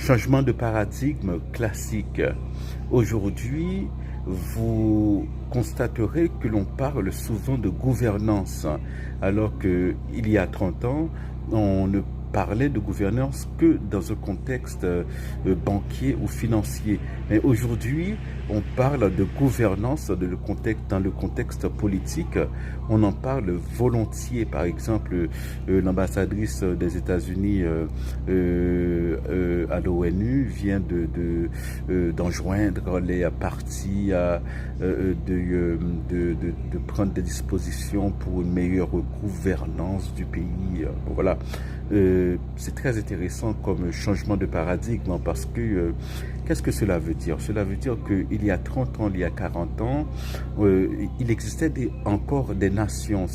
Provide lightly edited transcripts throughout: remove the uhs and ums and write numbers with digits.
Changement de paradigme classique. Aujourd'hui, vous constaterez que l'on parle souvent de gouvernance, alors qu'il y a 30 ans, on ne parlait de gouvernance que dans un contexte banquier ou financier. Mais aujourd'hui, on parle de gouvernance dans le contexte politique. On en parle volontiers. Par exemple, l'ambassadrice des États-Unis à l'ONU vient d'enjoindre les partis de prendre des dispositions pour une meilleure gouvernance du pays. Voilà. C'est très intéressant comme changement de paradigme parce que qu'est-ce que cela veut dire? Cela veut dire qu'il y a 30 ans, il y a 40 ans, il existait encore des nations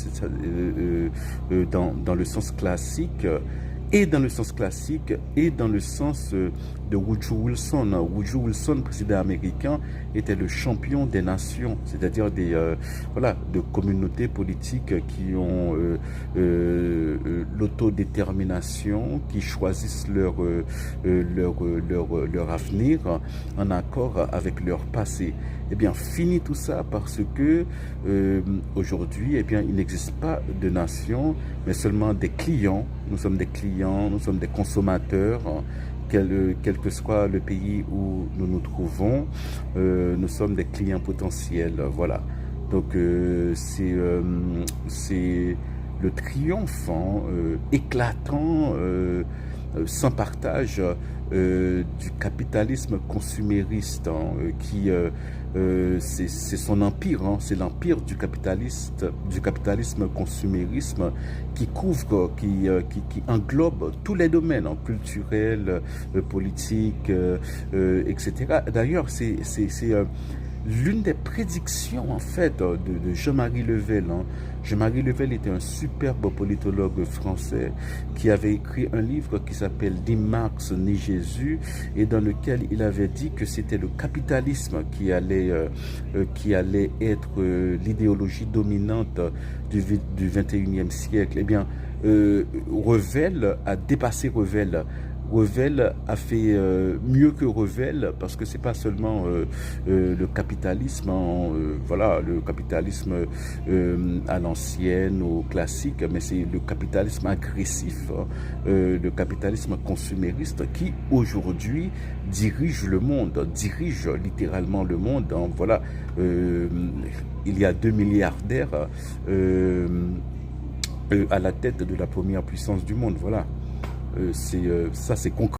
dans le sens classique et dans le sens classique et dans le sens de Woodrow Wilson. Woodrow Wilson, président américain, était le champion des nations, c'est-à-dire de communautés politiques qui ont l'autodétermination, qui choisissent leur avenir en accord avec leur passé. Eh bien, fini tout ça parce que aujourd'hui, eh bien, il n'existe pas de nation, mais seulement des clients. Nous sommes des clients, nous sommes des consommateurs. Quel que soit le pays où nous nous trouvons, nous sommes des clients potentiels. Voilà. Donc, c'est le triomphant, éclatant, sans partage du capitalisme consumériste qui c'est son empire, c'est l'empire du capitalisme consumérisme qui couvre, qui englobe tous les domaines, culturels, politiques, etc. D'ailleurs, c'est l'une des prédictions en fait de Jean-Marie Level. Jean-Marie Level était un superbe politologue français qui avait écrit un livre qui s'appelle Ni Marx ni Jésus et dans lequel il avait dit que c'était le capitalisme qui allait être l'idéologie dominante du 21e siècle. Eh bien, Revel a dépassé Revel. Revel a fait mieux que Revel parce que c'est pas seulement le capitalisme, le capitalisme à l'ancienne, au classique, mais c'est le capitalisme agressif, le capitalisme consumériste qui aujourd'hui dirige le monde, dirige littéralement le monde. Voilà, il y a 2 milliardaires à la tête de la première puissance du monde. Voilà. Ça c'est concret.